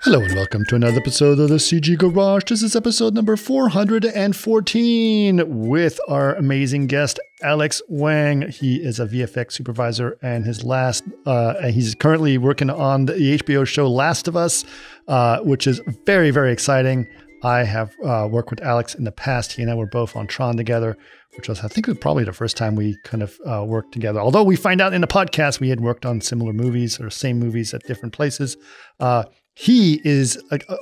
Hello and welcome to another episode of the CG Garage. This is episode number 414 with our amazing guest, Alex Wang. He is a VFX supervisor and he's currently working on the HBO show Last of Us, which is very, very exciting. I have worked with Alex in the past. He and I were both on Tron together, which was, I think, probably the first time we kind of worked together. Although we find out in the podcast we had worked on similar movies or same movies at different places. He is,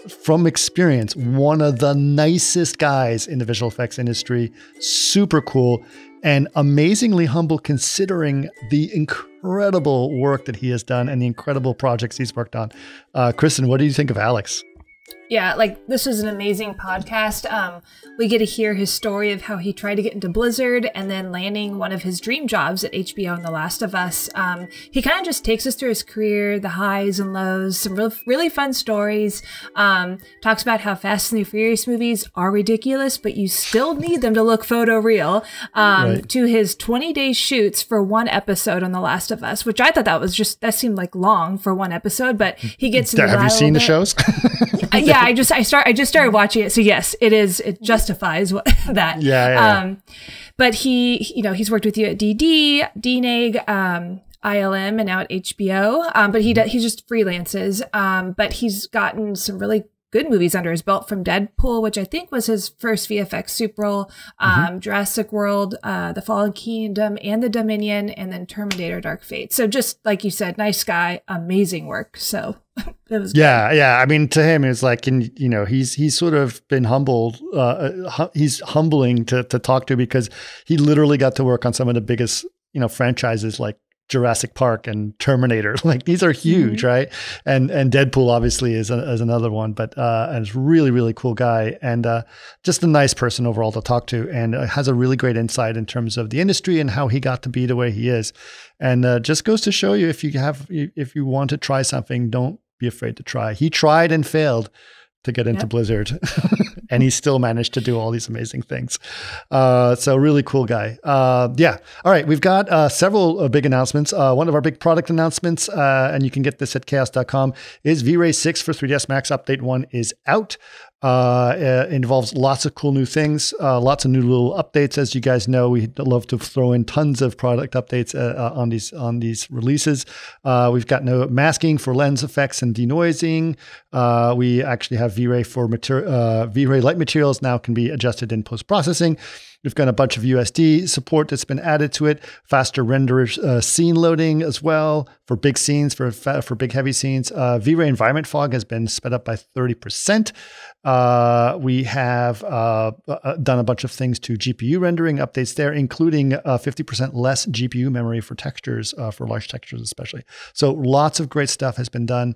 from experience, one of the nicest guys in the visual effects industry. Super cool and amazingly humble considering the incredible work that he has done and the incredible projects he's worked on. Kristen, what do you think of Alex? Yeah, this is an amazing podcast. We get to hear his story of how he tried to get into Blizzard and then landing one of his dream jobs at HBO and The Last of Us. He kind of just takes us through his career, the highs and lows, some really fun stories. Talks about how Fast and the Furious movies are ridiculous, but you still need them to look photoreal. Right. To his 20-day shoots for one episode on The Last of Us, which I thought that seemed like long for one episode, but he gets into Have you seen the shows? Yeah, I just started watching it, so yes, it justifies that. Yeah. But he's worked with you at DD, DNAG, ILM, and now at HBO. But he just freelances. But he's gotten some really good movies under his belt, from Deadpool, which I think was his first VFX super role, Jurassic World, The Fallen Kingdom, and The Dominion, and then Terminator: Dark Fate. So just like you said, nice guy, amazing work. So it was good. Yeah. I mean, to him, it's like, he's sort of been humbled. He's humbling to talk to because he literally got to work on some of the biggest, franchises like Jurassic Park and Terminator. Like, these are huge, right? And Deadpool obviously is another one, but and it's really, really cool guy and just a nice person overall to talk to, and has a really great insight in terms of the industry and how he got to be the way he is. And just goes to show you, if you want to try something, don't be afraid to try. He tried and failed to get into Blizzard and he still managed to do all these amazing things. So really cool guy. All right. We've got several big announcements. One of our big product announcements, and you can get this at chaos.com, is V-Ray 6 for 3ds Max Update 1 is out. It involves lots of cool new things, lots of new little updates. As you guys know, we love to throw in tons of product updates on these releases. We've got no masking for lens effects and denoising. We actually have V-Ray for V-Ray light materials now can be adjusted in post-processing. We've got a bunch of USD support that's been added to it, faster render scene loading as well for big scenes, for big heavy scenes. V-Ray environment fog has been sped up by 30%. We have done a bunch of things to GPU rendering, updates there, including 50% less GPU memory for textures, for large textures especially. So lots of great stuff has been done.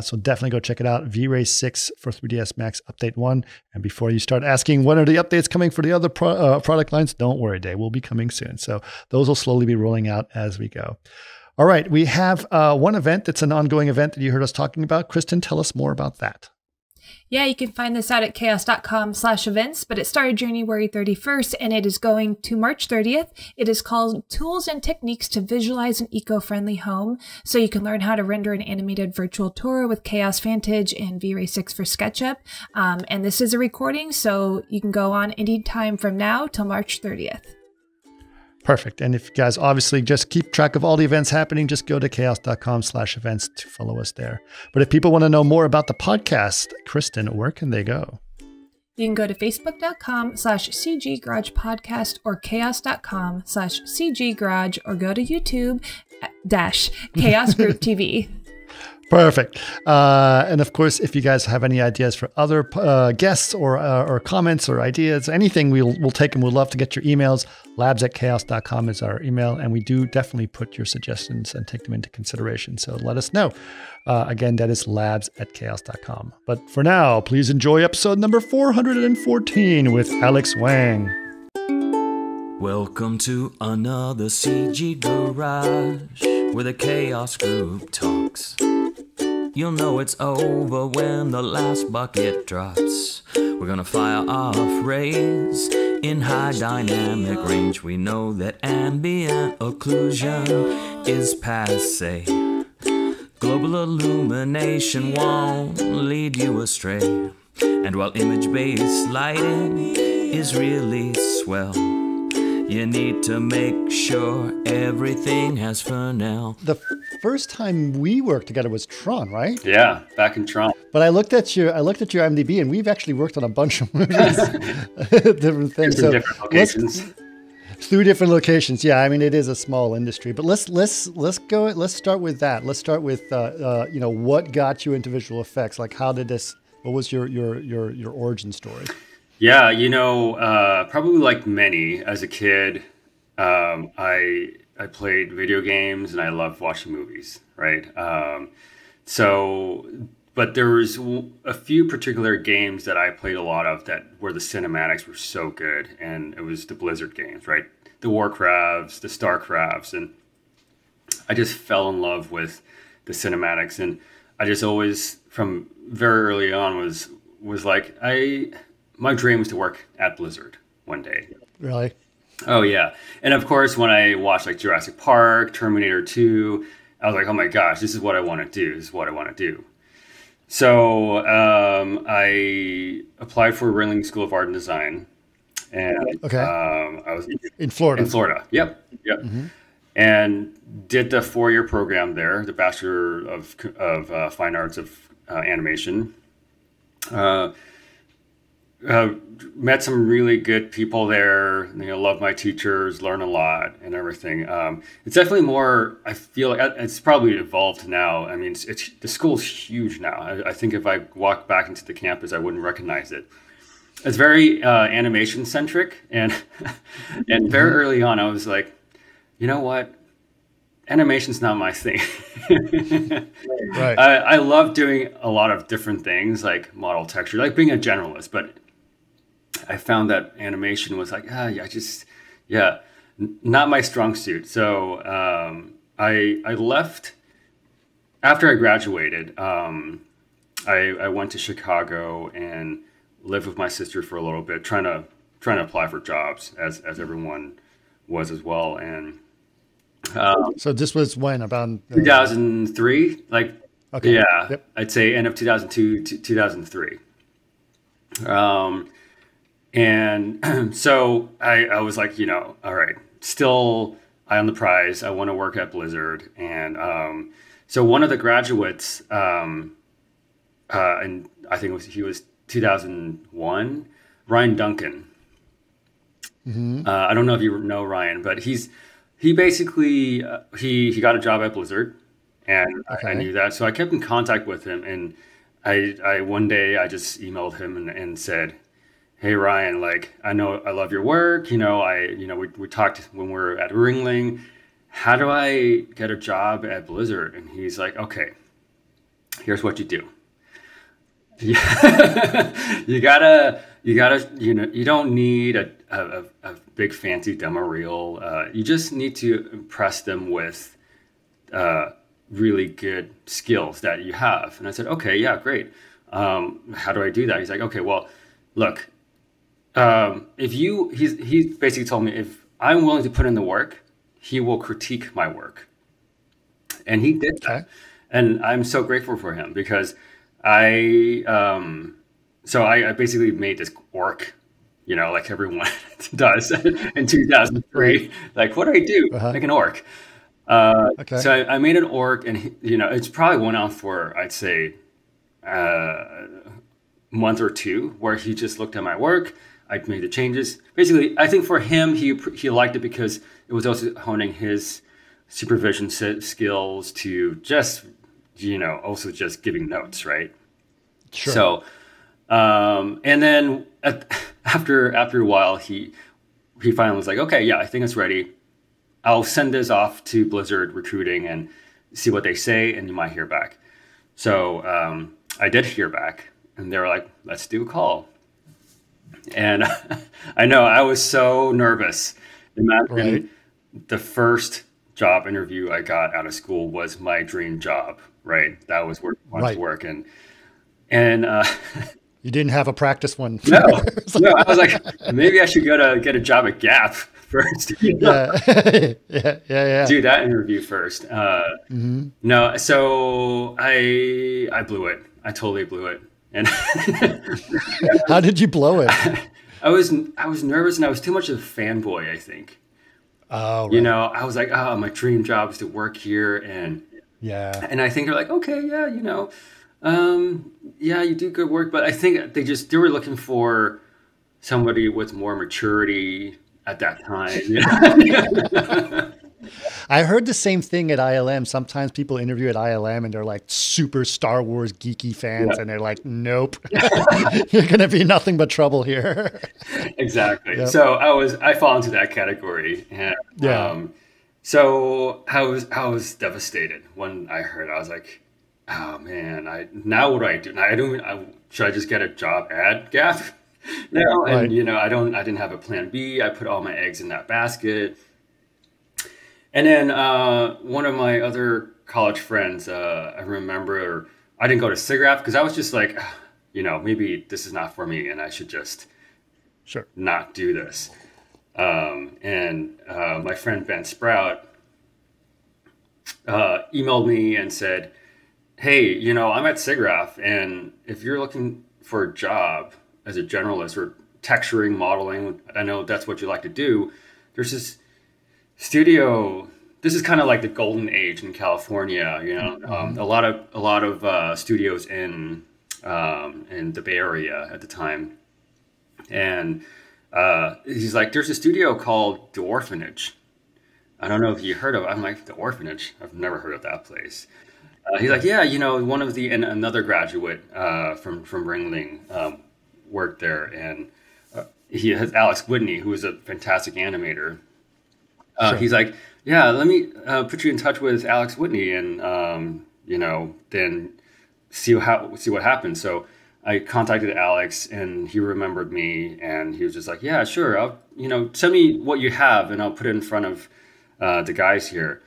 So definitely go check it out. V-Ray 6 for 3ds Max Update 1. And before you start asking, when are the updates coming for the other product lines? Don't worry, they will be coming soon. So those will slowly be rolling out as we go. All right, we have one event that's an ongoing event that you heard us talking about. Kristen, tell us more about that. Yeah, you can find this out at chaos.com/events, but it started January 31st and it is going to March 30th. It is called Tools and Techniques to Visualize an Eco-Friendly Home. So you can learn how to render an animated virtual tour with Chaos Vantage and V-Ray 6 for SketchUp. And this is a recording, so you can go on anytime from now till March 30th. Perfect. And if you guys obviously just keep track of all the events happening, just go to chaos.com/events to follow us there. But if people want to know more about the podcast, Kristen, where can they go? You can go to facebook.com/CG Garage Podcast or chaos.com/CG Garage or go to YouTube Chaos Group TV. Perfect. And of course, if you guys have any ideas for other guests or comments or ideas, anything, we'll take them. We'd love to get your emails. labs@chaos.com is our email. And we do definitely put your suggestions and take them into consideration. So let us know. Again, that is labs@chaos.com. But for now, please enjoy episode number 414 with Alex Wang. Welcome to another CG Garage, where the Chaos Group talks. You'll know it's over when the last bucket drops. We're gonna fire off rays in high dynamic range. We know that ambient occlusion is passé. Global illumination won't lead you astray. And while image-based lighting is really swell, you need to make sure everything has Fresnel. The first time we worked together was Tron, right? Yeah, back in Tron. But I looked at your IMDb, and we've actually worked on a bunch of movies, different things. So different locations. Through different locations. Yeah, I mean, it is a small industry, but let's start with that. Let's start with what got you into visual effects? Like, what was your origin story? Yeah, probably like many as a kid, I played video games and I loved watching movies, right? But there was a few particular games that I played a lot of where the cinematics were so good, and it was the Blizzard games, right? The Warcrafts, the Starcrafts, and I just fell in love with the cinematics, and I just always, from very early on, was like, my dream was to work at Blizzard one day. Really? Oh yeah, and of course, when I watched like Jurassic Park, Terminator 2, I was like, oh my gosh, this is what I want to do. This is what I want to do. So I applied for Ringling School of Art and Design, and I was in Florida. In Florida, yep. Mm-hmm. And did the 4-year program there, the Bachelor of Fine Arts of Animation. Met some really good people there. Love my teachers, learn a lot and everything. It's definitely more, I feel like it's probably evolved now. I mean, the school's huge now. I think if I walked back into the campus, I wouldn't recognize it. It's very animation centric, and very early on, I was like, you know what? Animation's not my thing. Right. I love doing a lot of different things, like model texture, like being a generalist, but I found that animation was like, not my strong suit. So I left after I graduated. I went to Chicago and lived with my sister for a little bit, trying to apply for jobs as everyone was as well. And so this was when, about 2003, like, okay. Yeah, yep. I'd say end of 2002 to 2003. And so I was like, all right, still eye on the prize. I want to work at Blizzard. And so one of the graduates, and I think he was 2001, Ryan Duncan. Mm-hmm. I don't know if you know Ryan, but he basically he got a job at Blizzard, and I knew that. So I kept in contact with him, and I one day I just emailed him and said, hey Ryan, like, I know I love your work. We talked when we were at Ringling. How do I get a job at Blizzard? And he's like, okay, here's what you do. you gotta, you don't need a big fancy demo reel. You just need to impress them with really good skills that you have. And I said, okay, yeah, great. How do I do that? He's like, okay, well, look, he basically told me if I'm willing to put in the work, he will critique my work. And he did that. And I'm so grateful for him, because I basically made this orc, like everyone does in 2003. Like, what do I do? Make an orc. So I made an orc, and it's probably went on for, I'd say, a month or two, where he just looked at my work. I made the changes. Basically, I think for him, he liked it because it was also honing his supervision skills to just, also just giving notes, right? Sure. So, and then after a while, he finally was like, okay, yeah, I think it's ready. I'll send this off to Blizzard recruiting and see what they say, and you might hear back. So I did hear back, and they were like, let's do a call. And I know I was so nervous. Imagine the first job interview I got out of school was my dream job, right? That was where I wanted to work. And you didn't have a practice one. No, I was like, maybe I should get a job at Gap first. Yeah. Do that interview first. No, so I blew it. I totally blew it. And how did you blow it? I was nervous, and I was too much of a fanboy, I think. Oh, right. You know, I was like, oh, my dream job is to work here, and I think they're like, okay, yeah, you know, yeah, you do good work, but I think they were looking for somebody with more maturity at that time. Yeah. I heard the same thing at ILM. Sometimes people interview at ILM and they're like super Star Wars geeky fans, and they're like, nope, you're going to be nothing but trouble here. Exactly. Yep. So I fall into that category. And, so I was devastated when I heard. I was like, oh man, now what do I do? Now should I just get a job at Gap now? Right. And you know, I didn't have a plan B. I put all my eggs in that basket. And then one of my other college friends, I remember, I didn't go to SIGGRAPH because I was just like, you know, maybe this is not for me, and I should just not do this. And my friend Ben Sprout emailed me and said, hey, you know, I'm at SIGGRAPH, and if you're looking for a job as a generalist or texturing, modeling, I know that's what you like to do, there's this studio. This is kind of like the golden age in California, you know. A lot of studios in the Bay Area at the time, and he's like, "There's a studio called The Orphanage. I don't know if you heard of it." I'm like, "The Orphanage? I've never heard of that place." He's like, "Yeah, you know, another graduate from Ringling worked there, and he has Alex Whitney, who is a fantastic animator." He's like, yeah, let me put you in touch with Alex Whitney, and you know, then see what happens. So I contacted Alex, and he remembered me, and he was just like, yeah, sure, I'll, you know, send me what you have, and I'll put it in front of the guys here.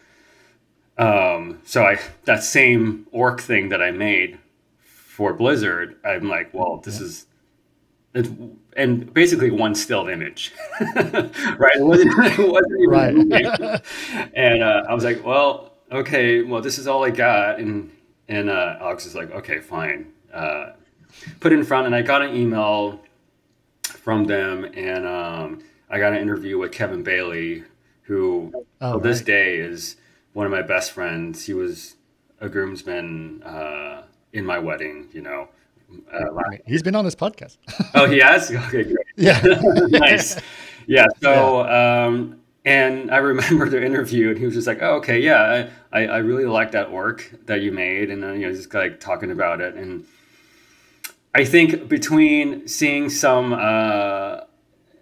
So that same orc thing that I made for Blizzard, I'm like, well, this is. And basically one still image, right? It wasn't even right. And I was like, well, okay, well, this is all I got. And Alex is like, okay, fine. Put it in front, and I got an email from them, and I got an interview with Kevin Bailey, who this day is one of my best friends. He was a groomsman in my wedding, you know. He's been on this podcast. Oh, he has? Okay, great. Yeah. Nice. Yeah. So, and I remember the interview, and he was just like, oh, okay, yeah, I really like that orc that you made. And you know, just like talking about it. And I think between seeing some,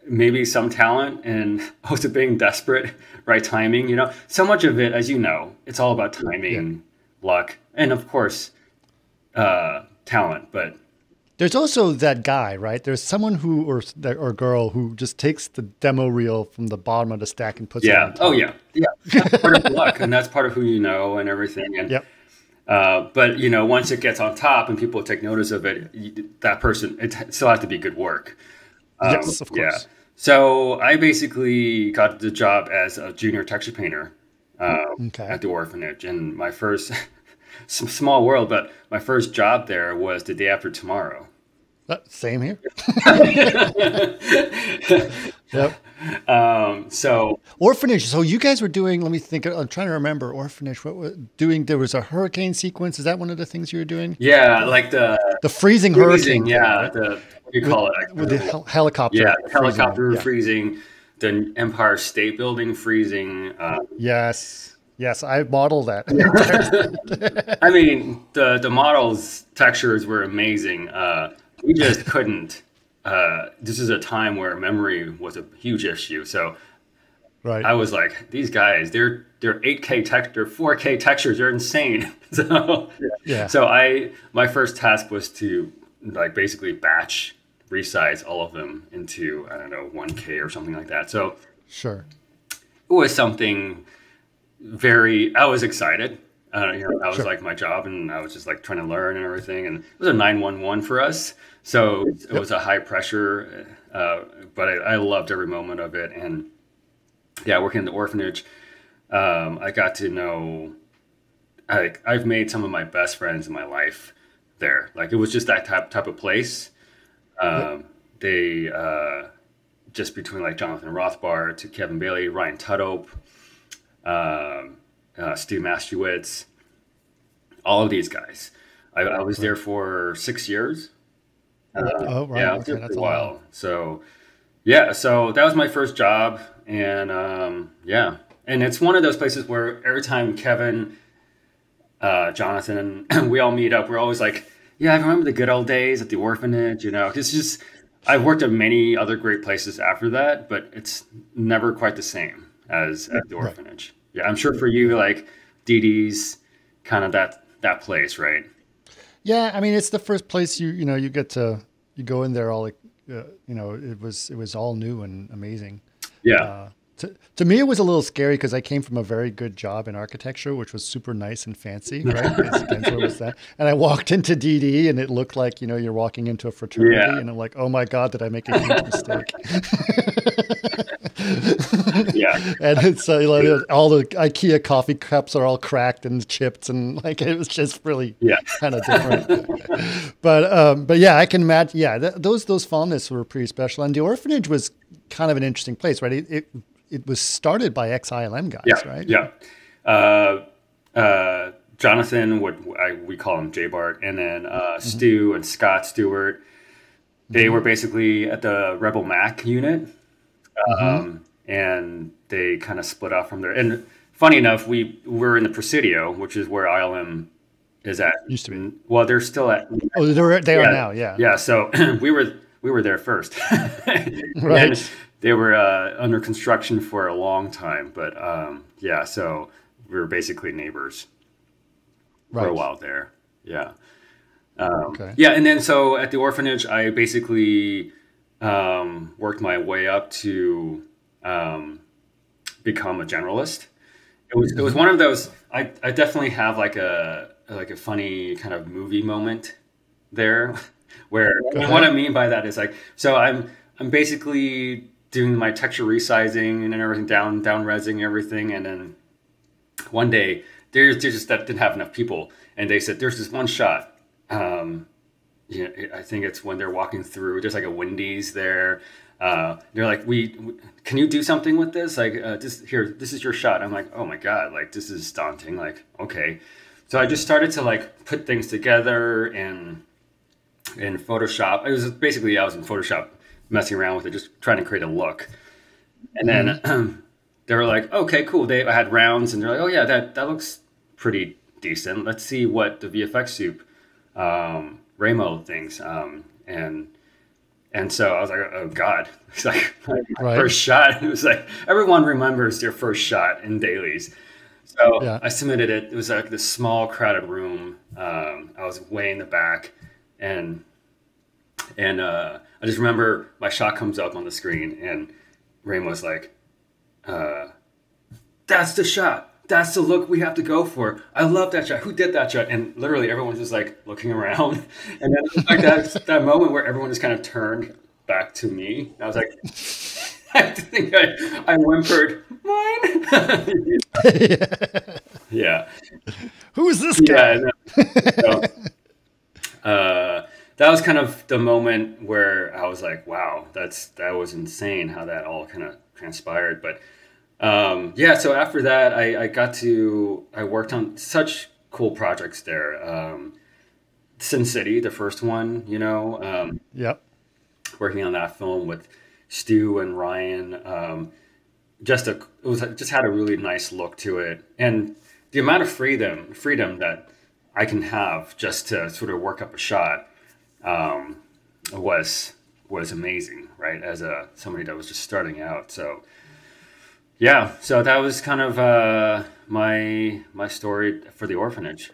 maybe some talent and also being desperate, right timing, you know, so much of it, as you know, it's all about timing, luck, and of course, talent. But there's also that guy, right? There's someone or girl who just takes the demo reel from the bottom of the stack and puts it on top. Oh yeah. That's part of luck, and that's part of who you know and everything. And but you know, once it gets on top and people take notice of it, that person, it still has to be good work. Yes, of course. Yeah. So I basically got the job as a junior texture painter at the Orphanage, and my first. Small world, but my first job there was the day after tomorrow. Same here. So Orphanage. So you guys were doing. Let me think. I'm trying to remember. Orphanage. What was doing? There was a hurricane sequence. Is that one of the things you were doing? Yeah, like the freezing hurricane. Yeah, what do you call it? With the helicopter. Yeah, the helicopter freezing. The Empire State Building freezing. Yes, I modeled that. I mean, the models' textures were amazing. We just couldn't. This is a time where memory was a huge issue. So I was like, these guys, they're 8K texture, 4K textures, they're insane. So my first task was to like basically batch resize all of them into, I don't know, 1K or something like that. So it was something. I was excited. That was like my job, and I was just like trying to learn and everything. And it was a 911 for us, so it was a high pressure, but I loved every moment of it. And yeah, working in the orphanage, I got to know, I've made some of my best friends in my life there. Like it was just that type of place. They just between like Jonathan Rothbard to Kevin Bailey, Ryan Tudhope, Steve Mastiewicz, all of these guys. I was there for 6 years. Oh, right. Yeah, I was there Okay, for that's a a while. lot. So yeah, so that was my first job, and yeah, and it's one of those places where every time Kevin, Jonathan, we all meet up, we're always like, yeah, I remember the good old days at the orphanage. You know, it's just I've worked at many other great places after that, but it's never quite the same as at the orphanage. Yeah, I'm sure for you, like DD's kind of that place, right? Yeah, I mean, it's the first place you get to you go in there all like it was all new and amazing. Yeah. To me, it was a little scary because I came from a very good job in architecture, which was super nice and fancy, right? Gensler was that. And I walked into DD and it looked like, you're walking into a fraternity. Yeah. And I'm like, oh my God, did I make a huge mistake? Yeah. And it's all the IKEA coffee cups are all cracked and chipped. And like, it was just really kind of different. But yeah, I can imagine. Yeah, those fondness were pretty special. And the orphanage was kind of an interesting place, right? It was started by ex-ILM guys, right? Yeah. Jonathan, we call him J Bart, and then Stu and Scott Stewart. They were basically at the Rebel Mac unit, and they kind of split off from there. And funny enough, we were in the Presidio, which is where ILM is at. Used to be. Well, they're still at. Oh, they are now. Yeah. Yeah. So we were there first. Right. And they were under construction for a long time, but yeah, so we were basically neighbors for a while there. Yeah. Okay. Yeah, and then so at the orphanage, I basically worked my way up to become a generalist. It was one of those. I definitely have like a funny kind of movie moment there, where what I mean by that is like, so I'm basically doing my texture resizing and everything, down resing everything, and then one day there's just that didn't have enough people, and they said there's this one shot. I think it's when they're walking through. There's like a Wendy's there. They're like, can you do something with this? Like, this is your shot. I'm like, oh my God, like this is daunting. Like, okay, so I just started to like put things together in Photoshop. It was basically I was in Photoshop messing around with it, just trying to create a look. And then they were like, okay, cool. I had rounds, and they're like, oh yeah, that looks pretty decent. Let's see what the VFX soup Ramo thinks. And so I was like, oh God, it's like my first shot. It was like, everyone remembers their first shot in dailies. So I submitted it. It was like this small crowded room. I was way in the back, and I just remember my shot comes up on the screen, and Ramo's like, that's the shot. That's the look we have to go for. I love that shot. Who did that shot? And literally everyone's just like looking around. And then it was like that moment where everyone just kind of turned back to me. I was like, I think I whimpered, mine. Yeah. Who is this guy? That was kind of the moment where I was like, wow, that was insane how that all kind of transpired. But so after that, I worked on such cool projects there. Sin City, the first one, working on that film with Stu and Ryan, just had a really nice look to it, and the amount of freedom that I can have just to sort of work up a shot was amazing, right? As somebody that was just starting out, so. Yeah, so that was kind of my story for the orphanage.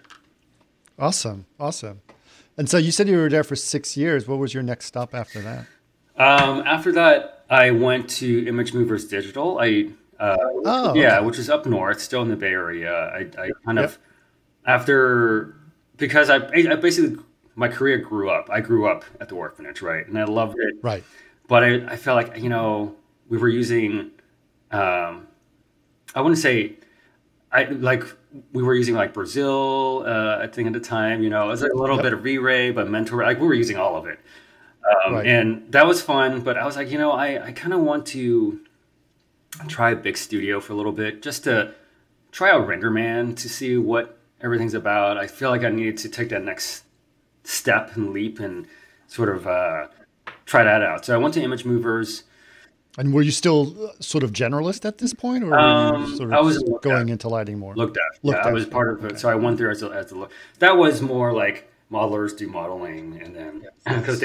Awesome. And so you said you were there for 6 years. What was your next stop after that? After that, I went to Image Movers Digital. Which is up north, still in the Bay Area. I kind of because I basically my career grew up. I grew up at the orphanage, right, and I loved it. Right. But I felt like we were using I wouldn't say I like we were using like Brazil, I think at the time, it was like a little bit Yep. of V-Ray, but Mentor, like we were using all of it. Right. And that was fun, but I was like, I kind of want to try a big studio for a little bit just to try out RenderMan to see what everything's about. I feel like I needed to take that next step and leap and sort of try that out. So I went to Image Movers. And were you still sort of generalist at this point, or were you sort I was of looked going at, into lighting more? looked at. Yeah, Looked I at. was part of it. Okay. So I went through as a look. That was more like modelers do modeling, and then because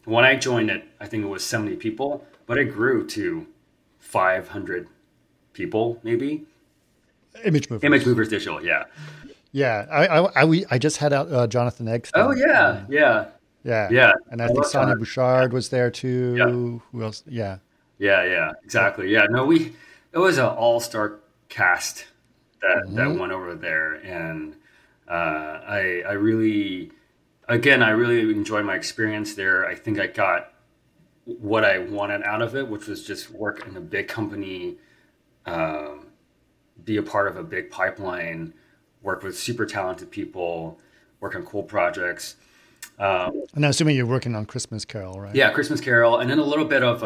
when I joined it, I think it was 70 people, but it grew to 500 people, maybe. Image movers. Image Movers Digital, yeah. Yeah. I just had out Jonathan Eggston. Oh yeah, yeah, Yeah. yeah. And I think love Sonia that. Bouchard was there Yeah, too. Who else? Yeah. yeah, exactly. Yeah, no, it was an all-star cast that went over there, and I really, again, I really enjoyed my experience there. I think I got what I wanted out of it, which was just work in a big company, um, be a part of a big pipeline, work with super talented people, work on cool projects. Um, And I'm assuming you're working on Christmas Carol, right? yeah, Christmas Carol, and then a little bit of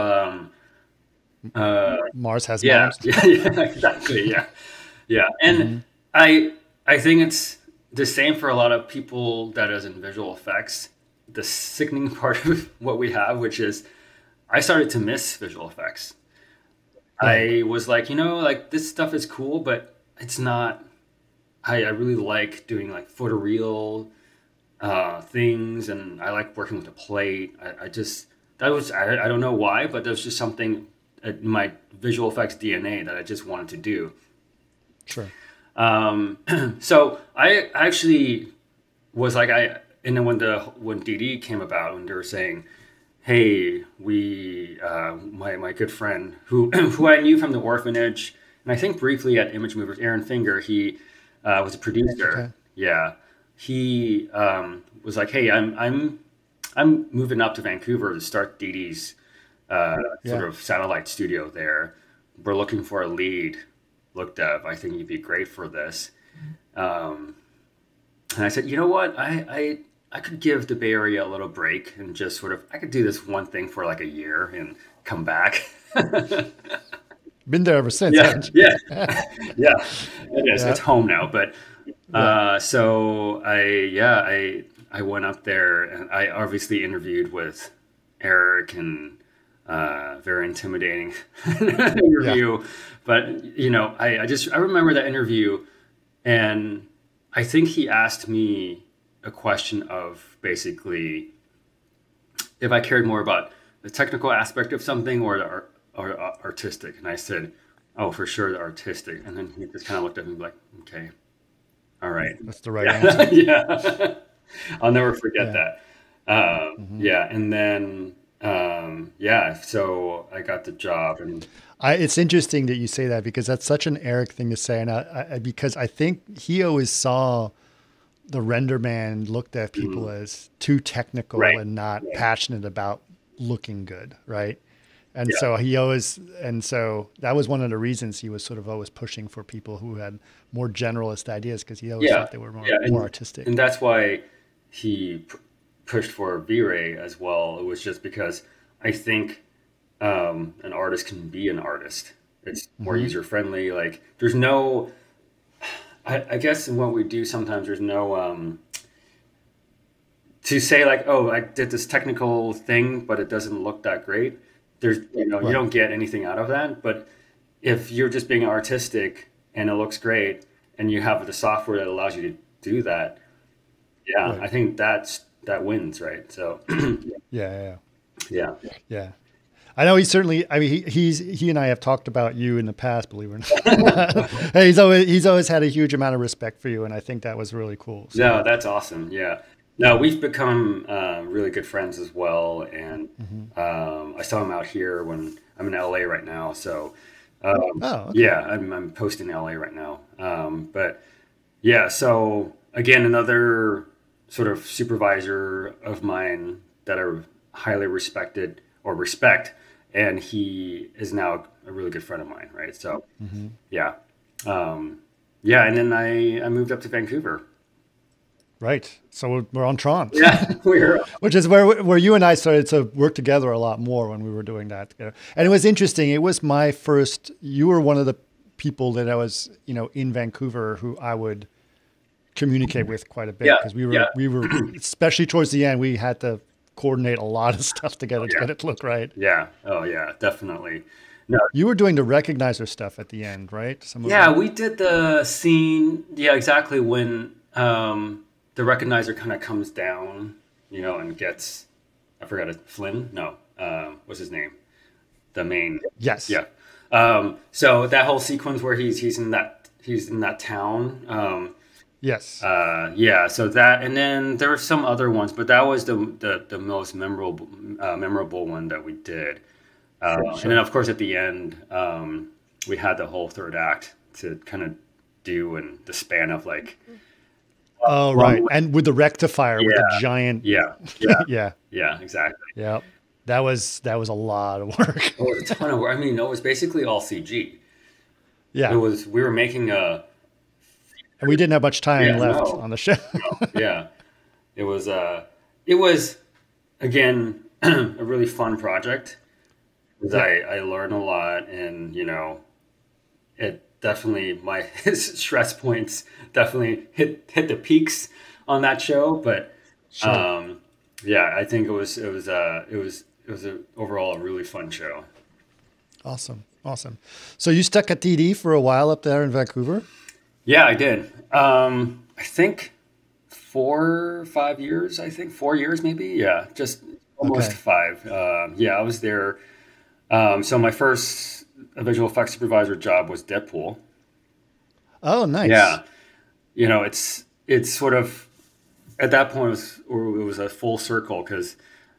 uh, Mars Has yeah, Mars. yeah, exactly, yeah, yeah. And I think it's the same for a lot of people that is in visual effects. The sickening part of what we have, which is I started to miss visual effects. Right. I was like, like this stuff is cool, but it's not. I really like doing like photoreal things, and I like working with a plate. I just I don't know why, but there's just something in my visual effects DNA that I just wanted to do. Sure. So I actually was like and then when DD came about, when they were saying, "Hey, we my good friend who who I knew from the Orphanage, and I think briefly at Image Movers, Aaron Finger, he was a Okay. producer. Yeah, he was like, "Hey, I'm moving up to Vancouver to start DD's sort Yeah. of satellite studio there. We're looking for a lead look dev. I think you'd be great for this." Um, and I said, you know what? I could give the Bay Area a little break and just sort of I could do this one thing for like a year and come back. Been there ever since, Yeah, haven't you? yeah, yeah. It is. Yeah. It's home now. But Yeah. so I went up there and I obviously interviewed with Eric and very intimidating Yeah. interview. But I remember that interview, and I think he asked me a question of basically if I cared more about the technical aspect of something or artistic. And I said, "Oh, for sure, the artistic." And then he just kind of looked at me like, "Okay, all right." That's the right Yeah, answer. yeah. I'll never forget Yeah. that. Yeah, and then so I got the job, and It's interesting that you say that because that's such an Eric thing to say. And because I think he always saw the render man looked at people as too technical right, and not passionate about looking good. Right. And yeah, so that was one of the reasons he was sort of always pushing for people who had more generalist ideas because he always yeah, thought they were yeah, more artistic. and that's why he pushed for V-Ray as well. It was just because I think an artist can be an artist. It's more Hmm. user friendly. Like there's no, I guess in what we do sometimes there's no to say like, oh, I did this technical thing, but it doesn't look that great. There's you Right. don't get anything out of that. But if you're just being artistic and it looks great, and you have the software that allows you to do that, yeah, Right. I think that wins, right? So Yeah. yeah, Yeah. I know I mean, he and I have talked about you in the past, believe it or not. Hey, he's always had a huge amount of respect for you. And I think that was really cool. So, no, that's awesome. Yeah, no, we've become really good friends as well, and I saw him out here when I'm in LA right now. So oh, okay. yeah, I'm posting LA right now. But yeah, so again, another sort of supervisor of mine that I highly respected or respect and he is now a really good friend of mine, right? So, yeah, yeah, and then I moved up to Vancouver. Right. So we're on Tron. Yeah, we're Which is where you and I started to work together a lot more when we were doing that together. And it was interesting. It was my first. You were one of the people that I was, in Vancouver who I would communicate with quite a bit because we were especially towards the end, we had to coordinate a lot of stuff together to get it to look right. Yeah. Oh yeah, definitely. No, you were doing the recognizer stuff at the end, right? We did the scene. Yeah, exactly when the recognizer kind of comes down, and gets, I forgot it, Flynn? No, what's his name? The main. Yes. Yeah. So that whole sequence where he's in that town. Yes. Yeah. So that, and then there were some other ones, but that was the most memorable one that we did. Sure. And then of course at the end, we had the whole third act to kind of do in the span of like. Oh, right. And with the rectifier, with the giant. Yeah. Yeah, exactly. Yeah. That was a lot of work. It was a ton of work. I mean, it was basically all CG. Yeah. We were making and we didn't have much time left on the show. Yeah. It was again, a really fun project because I learned a lot, and, it definitely, my stress points definitely hit the peaks on that show, but sure. I think it was overall a really fun show. Awesome. So you stuck at DD for a while up there in Vancouver? Yeah, I did. I think 4 or 5 years. 4 years maybe. Yeah, just almost 5. I was there. So my first visual effects supervisor job was Deadpool. Oh, nice. Yeah. It's sort of, at that point it was a full circle because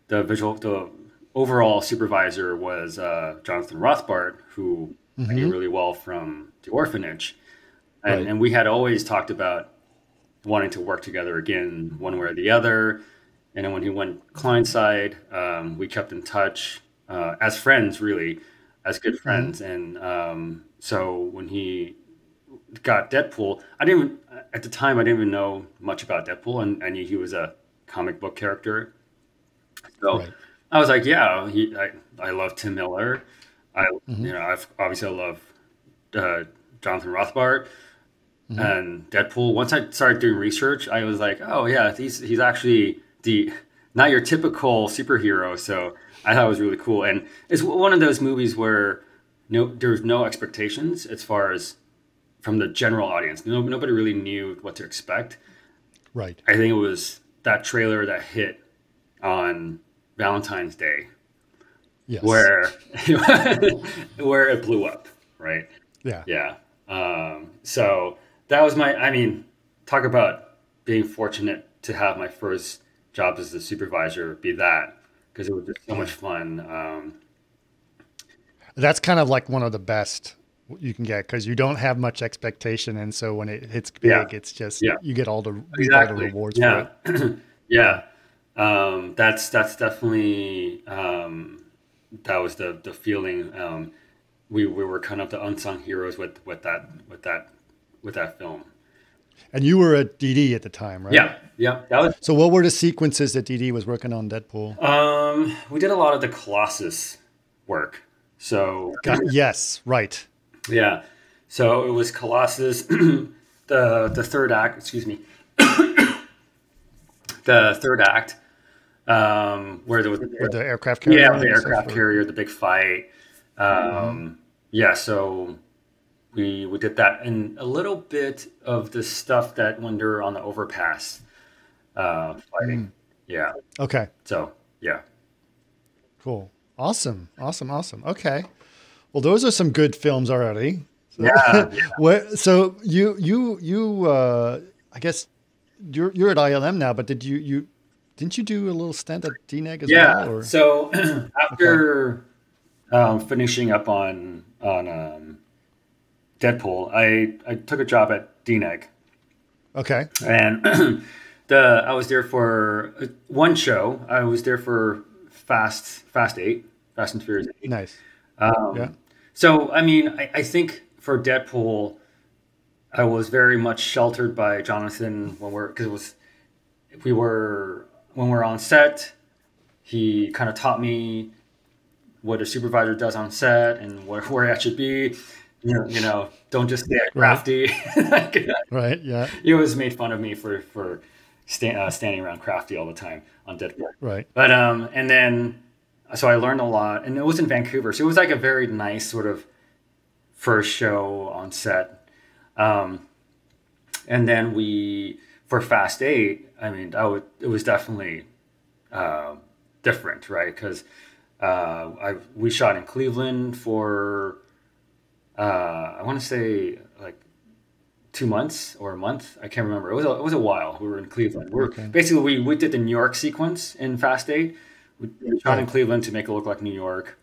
the overall supervisor was Jonathan Rothbart, who I knew really well from the Orphanage. And we had always talked about wanting to work together again, one way or the other. And then when he went client side, we kept in touch as friends, really, as good friends. And so when he got Deadpool, at the time I didn't even know much about Deadpool, and I knew he was a comic book character. So I was like, I love Tim Miller. I love Jonathan Rothbart and Deadpool. Once I started doing research, I was like, oh yeah, he's actually not your typical superhero. So I thought it was really cool, and it's one of those movies where there's no expectations as far as from the general audience. Nobody really knew what to expect. Right. I think it was that trailer that hit on Valentine's Day, where it blew up. Right. Yeah. Yeah. So that was talk about being fortunate to have my first job as a supervisor be that, because it was just so much fun. That's kind of like one of the best you can get because you don't have much expectation, and so when it hits big, it's just you get all the rewards for it. Yeah, that's definitely that was the feeling. We were kind of the unsung heroes with that film. And you were at DD at the time, right? Yeah. So what were the sequences that DD was working on Deadpool? We did a lot of the Colossus work. So yes, right. Yeah. So it was Colossus, the third act, excuse me. The third act, where there was the aircraft carrier. Yeah, the aircraft carrier, the big fight. Yeah, so we did that, and a little bit of the stuff that when they're on the overpass fighting. Yeah. Okay. So yeah. Cool. Awesome. Okay. Well, those are some good films already. So, yeah. So you I guess you're at ILM now, but didn't you do a little stint at DNEG as well? Or? So after finishing up on Deadpool, I took a job at DNEG. Okay. And I was there for one show. I was there for Fast 8, Fast and Furious 8. Nice. Yeah. So, I mean, I think for Deadpool, I was very much sheltered by Jonathan when we're on set. He kind of taught me what a supervisor does on set and where I should be. Don't just stay crafty. Right. Yeah. He always made fun of me for standing around crafty all the time on Deadpool. Right. But and then so I learned a lot, and it was in Vancouver, so it was like a very nice sort of first show on set. And then for Fast 8, I mean, it was definitely different, right? Because we shot in Cleveland for I want to say like 2 months or a month. I can't remember. It was a while. We were in Cleveland. Basically we did the New York sequence in Fast 8. We shot in Cleveland to make it look like New York.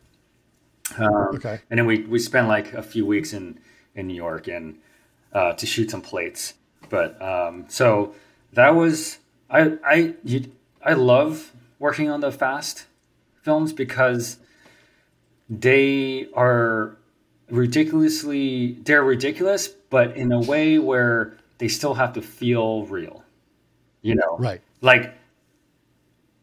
And then we spent like a few weeks in New York and to shoot some plates. But so that was I love working on the Fast films because they're ridiculous, but in a way where they still have to feel real, Right. Like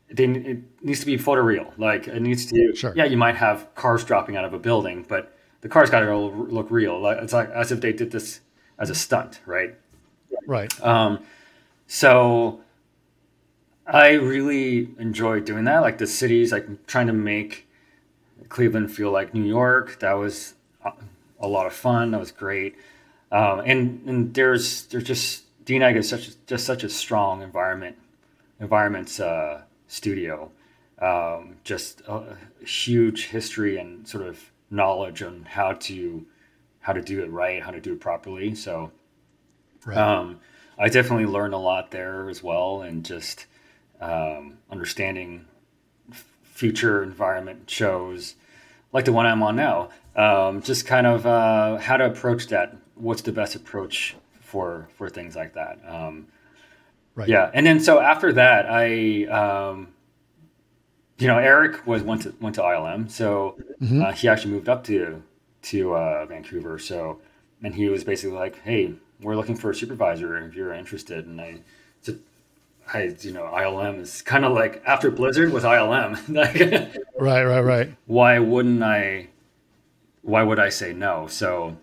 it needs to be photoreal. Like it needs to, Sure. Yeah, you might have cars dropping out of a building, but the cars got to look real. Like it's like as if they did this as a stunt, right? Right. So I really enjoyed doing that. Like the cities, like trying to make Cleveland feel like New York. That was a lot of fun. That was great. And there's just DNEG is just such a strong environments studio. Just a huge history and sort of knowledge on how to do it right, how to do it properly. So Right. I definitely learned a lot there as well, and just understanding future environment shows like the one I'm on now. Just kind of how to approach that. What's the best approach for things like that? Right. Yeah, and then so after that, Eric went to ILM, so he actually moved up to Vancouver. So, and he was basically like, "Hey, we're looking for a supervisor if you're interested." And ILM is kind of like after Blizzard with ILM. Like, Right. Why would I say no? So,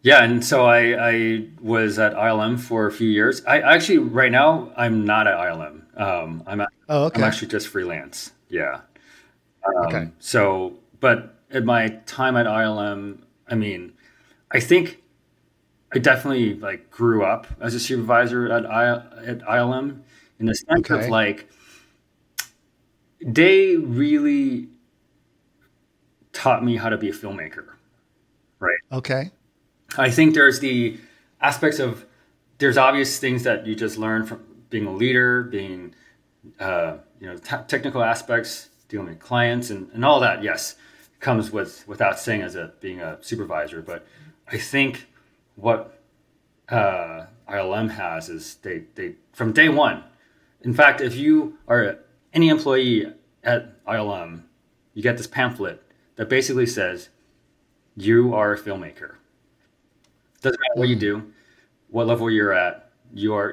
yeah, and so I was at ILM for a few years. I actually right now I'm not at ILM. I'm actually just freelance. Yeah. Okay. So, but at my time at ILM, I mean, I think I definitely like grew up as a supervisor at ILM in the sense of like they really taught me how to be a filmmaker, right? Okay. I think there's the aspects of there's obvious things that you just learn from being a leader, being technical aspects, dealing with clients, and all that. Yes, comes without saying being a supervisor. But I think what ILM has is they from day one. In fact, if you are any employee at ILM, you get this pamphlet that basically says you are a filmmaker. Doesn't matter what you do, what level you're at. You are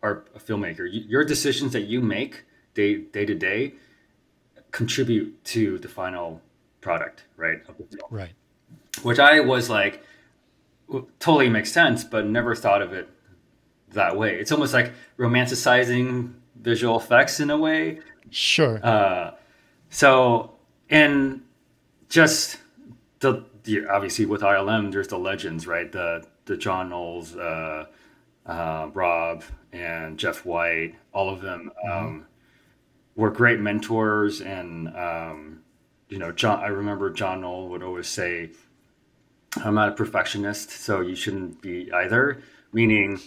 a filmmaker. Your decisions that you make day to day contribute to the final product, right? Of the film. Right. Which I was like, totally makes sense, but never thought of it that way. It's almost like romanticizing visual effects in a way. Sure. So, and just obviously with ILM, there's the legends, right? The John Knowles, Rob, and Jeff White, all of them were great mentors. And John, I remember John Knowles would always say, "I'm not a perfectionist, so you shouldn't be either." Meaning,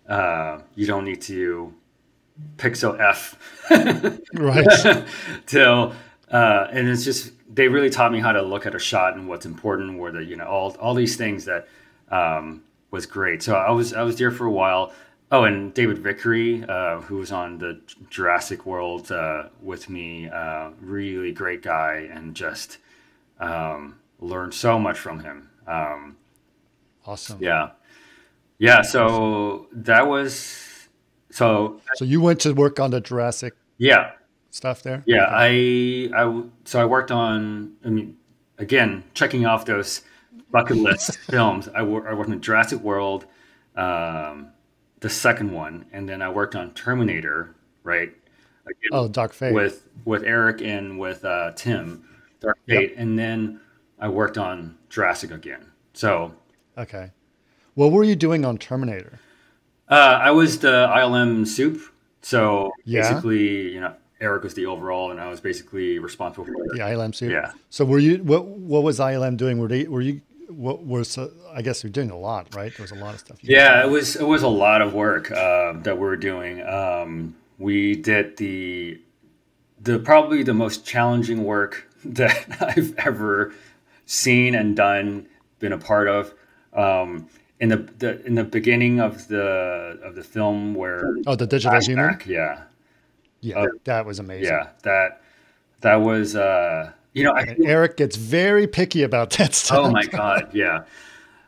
you don't need to pixel F right till. And it's just they really taught me how to look at a shot and what's important, where all these things that was great. So I was there for a while. Oh, and David Vickery, who was on the Jurassic World with me, really great guy, and just learned so much from him. Awesome. Yeah, yeah. Awesome. So that was so. So you went to work on the Jurassic Yeah, stuff there? yeah. Okay. So I worked on. I mean, again, checking off those bucket list films. I worked on Jurassic World. The second one, and then I worked on Terminator, right? Oh, Again, Dark Fate. with Eric and with Tim, Dark Yep. Fate, and then I worked on Jurassic again. So Okay. What were you doing on Terminator? I was the ILM soup. So Yeah, basically, Eric was the overall, and I was basically responsible for the it. ILM suit. Yeah, So were you what was ILM doing? Were you what was I guess you're doing a lot, right? There was a lot of stuff you guys were yeah. doing. It was a lot of work that we were doing. We did the probably the most challenging work that I've ever seen and done, been a part of. In the beginning of the film where Oh, the digital human? flashback, yeah, Yeah, that was amazing. yeah, that was I And feel, Eric gets very picky about that oh stuff. my god, yeah,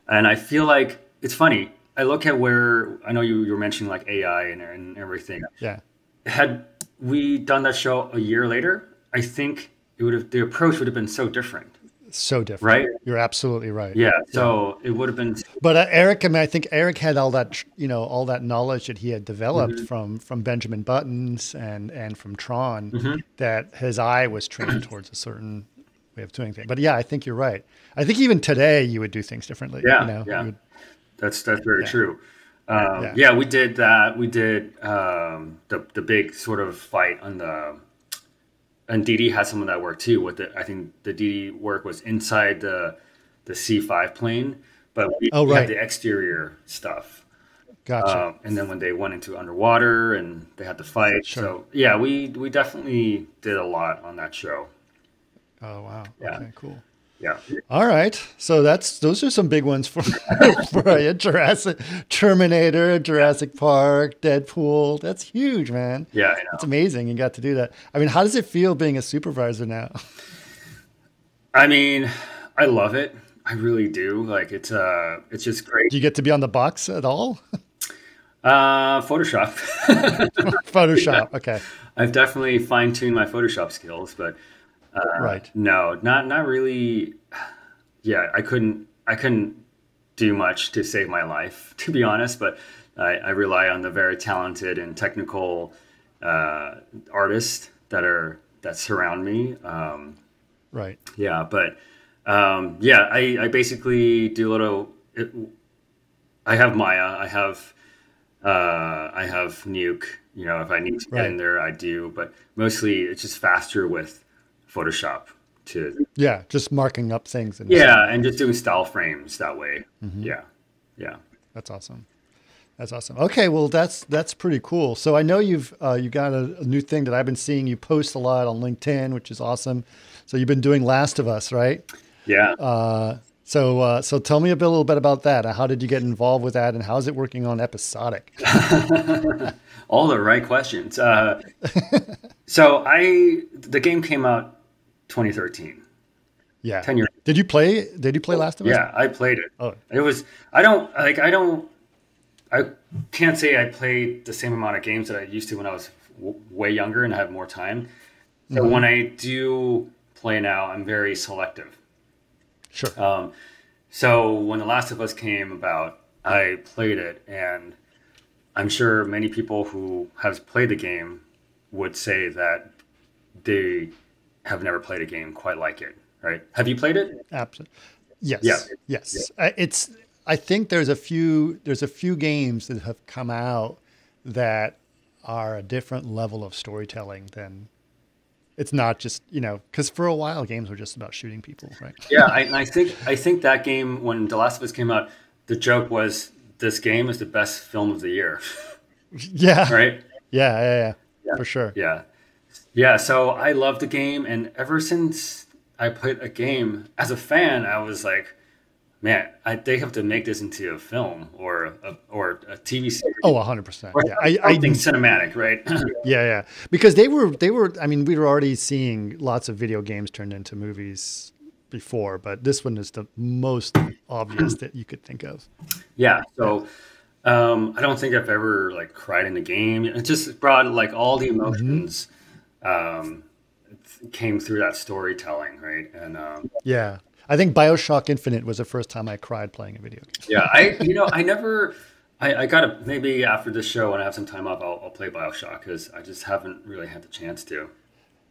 and I feel like it's funny. I look at where I know you were mentioning like AI and everything. Yeah, Had we done that show a year later, I think the approach would have been so different, so different. right? You're absolutely right. Yeah. Yeah. So it would have been. But Eric, I mean, I think Eric had all that, all that knowledge that he had developed Mhm, from Benjamin Buttons and from Tron, mhm. that his eye was trained towards a certain way of doing things. But yeah, I think you're right. I think even today you would do things differently. Yeah, You yeah. would, That's very yeah, true. yeah. Yeah, we did that. We did the big sort of fight on and Dee Dee had some of that work too. I think the Dee Dee work was inside the C5 plane, but Oh, we had right. the exterior stuff. Gotcha. And then when they went into underwater and they had to fight, Sure. so yeah, we definitely did a lot on that show. Oh, wow. Yeah, Okay, cool. yeah, All right. So those are some big ones for for you. Jurassic, Terminator, Jurassic Park, Deadpool. That's huge, man. yeah. I That's know. amazing. You got to do that. I mean, how does it feel being a supervisor now? I mean, I love it. I really do. Like it's just great. Do you get to be on the box at all? Photoshop. Yeah, Photoshop. Okay. I've definitely fine-tuned my Photoshop skills, but Right. no, not really. Yeah, I couldn't do much to save my life, to be honest. But I rely on the very talented and technical uh, artists that surround me. Right. Yeah, but yeah, I basically do a little. I have Maya. I have Nuke. If I need to get in Right. there, I do. But mostly, it's just faster with Photoshop to Yeah. Just marking up things in a certain yeah, and way. just doing style frames that way. Hmm. Yeah, yeah, That's awesome. That's awesome. Okay. Well, that's pretty cool. So I know you got a new thing that I've been seeing you post a lot on LinkedIn, which is awesome. So you've been doing Last of Us, right? yeah. So tell me little bit about that. How did you get involved with that, and how's it working on episodic? All the right questions. The game came out 2013, Yeah. 10 years. Did you play Last of Us? Yeah, I played it. Oh, It was. I can't say I played the same amount of games that I used to when I was way younger and had more time. So when I do play now, I'm very selective. sure. So when The Last of Us came about, I played it, and I'm sure many people who have played the game would say that they have never played a game quite like it. Right? Have you played it? Absolutely. Yeah. Yes. Yes. I think there's a few games that have come out that are a different level of storytelling than it's not just, because for a while games were just about shooting people, right? Yeah, I think that game when The Last of Us came out, the joke was this game is the best film of the year, Yeah. right? Yeah. Yeah, For sure. yeah, yeah. So I love the game, and ever since I played a game as a fan, I was like, man, they have to make this into a film or a TV series. Oh, 100%. Or Yeah, something cinematic, right? yeah. Because they were. I mean, we were already seeing lots of video games turned into movies before, but this one is the most obvious that you could think of. Yeah. So I don't think I've ever like cried in a game. It just brought like all the emotions came through that storytelling, right? And yeah, I think BioShock Infinite was the first time I cried playing a video game. yeah, I never. I gotta, maybe after this show when I have some time off, I'll play BioShock because I just haven't really had the chance to.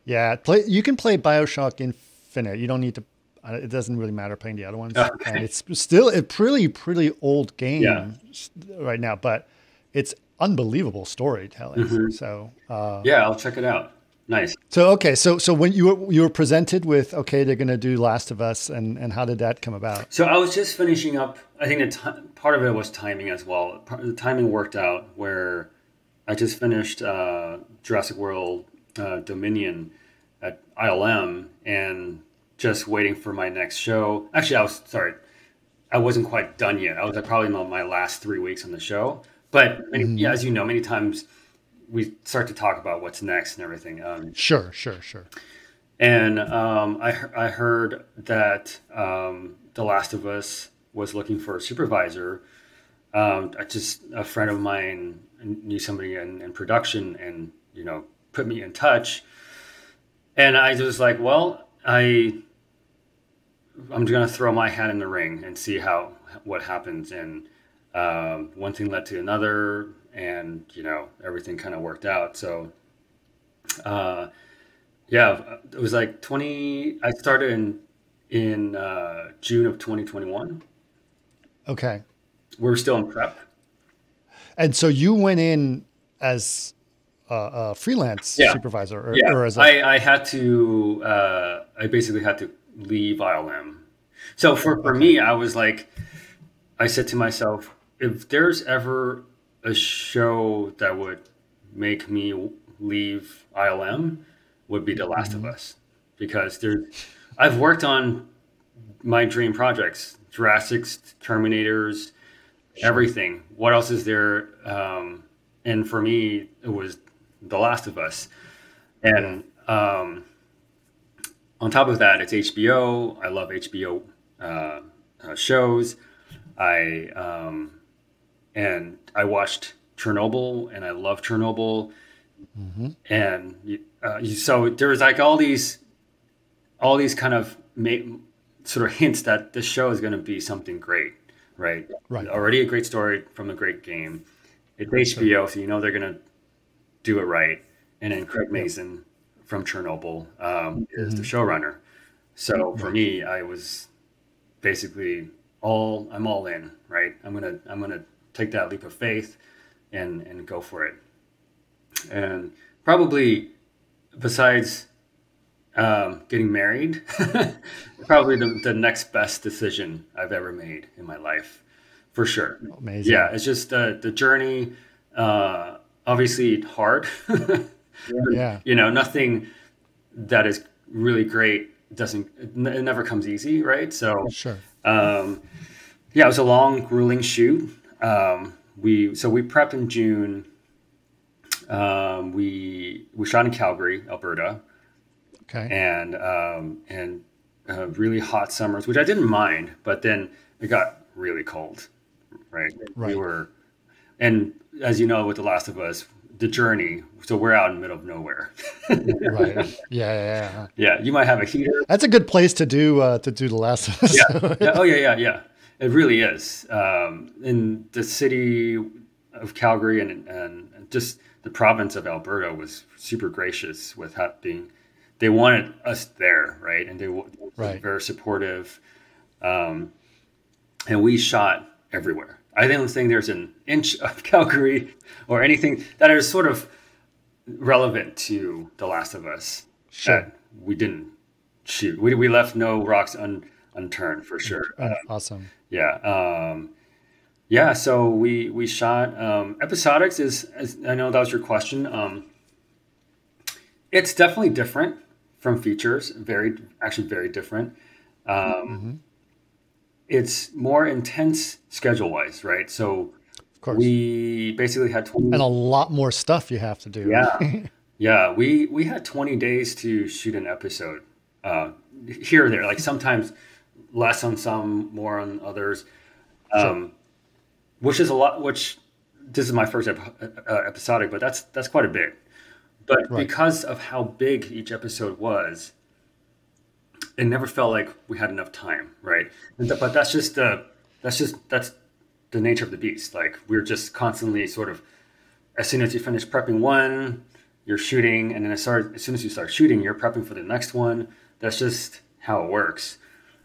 Yeah, you can play BioShock Infinite. You don't need to. It doesn't really matter playing the other ones, and it's still a pretty old game right now, but it's unbelievable storytelling. So yeah, I'll check it out. Nice. So okay, so when you were presented with, okay, they're going to do Last of Us, and how did that come about? So I was just finishing up. I think part of it was timing as well. The timing worked out where I just finished Jurassic World Dominion at ILM and just waiting for my next show. Actually, I wasn't quite done yet. I was probably in my last 3 weeks on the show. But yeah, as you know, many times we start to talk about what's next and everything. Sure. And I heard that The Last of Us was looking for a supervisor. A friend of mine knew somebody in production and, put me in touch. And I was like, well, I'm going to throw my hat in the ring and see what happens. And one thing led to another, and everything kind of worked out. So yeah, it was like I started in June of 2021. Okay. We're still in prep. And so you went in as a freelance supervisor, or as I had to. I basically had to leave ILM. So for me, I was like, I said to myself, if there's ever a show that would make me leave ILM, would be The Last of Us, because I've worked on my dream projects, Jurassics, Terminators, everything. What else is there? And for me, it was The Last of Us. And on top of that, it's HBO. I love HBO shows. And I watched Chernobyl, and I love Chernobyl. And so there was like all these kind of sort of hints that this show is going to be something great, right? Already a great story from a great game. It's HBO, so they're going to do it right. And then Craig Mazin from Chernobyl is the showrunner. So for me, I was basically I'm all in, right? I'm gonna take that leap of faith and go for it. And probably besides getting married, probably the next best decision I've ever made in my life, for sure. Amazing. Yeah, it's just the journey. Obviously hard. Yeah. Nothing that is really great it never comes easy, right? So sure. Yeah, it was a long, grueling shoot. We prepped in June. We shot in Calgary, Alberta. Okay. And really hot summers, which I didn't mind, but then it got really cold, right? We were, and as you know, with The Last of Us, the journey. So we're out in the middle of nowhere. Right. Yeah. Yeah. You might have a heater. That's a good place to do The Last of Us. Yeah. Oh yeah. It really is. In the city of Calgary and just the province of Alberta was super gracious with they wanted us there, right? And they were very supportive. And we shot everywhere. I don't think there's an inch of Calgary or anything that is sort of relevant to The Last of Us that we didn't shoot. We left no rocks unturned, for sure. Awesome. Yeah. So we shot episodics is I know that was your question. It's definitely different from features. Very different. it's more intense schedule wise, right? So Of course. we basically had 20. And a lot more stuff you have to do. Yeah. Yeah. We had 20 days to shoot an episode, here or there, like sometimes less on some, more on others, Sure. which is a lot, which this is my first episodic, but that's quite a bit. But Right. because of how big each episode was, it never felt like we had enough time, right? But that's the nature of the beast. Like we're just constantly sort of, as soon as you finish prepping one, you're shooting, and then as soon as you start shooting, you're prepping for the next one. That's just how it works.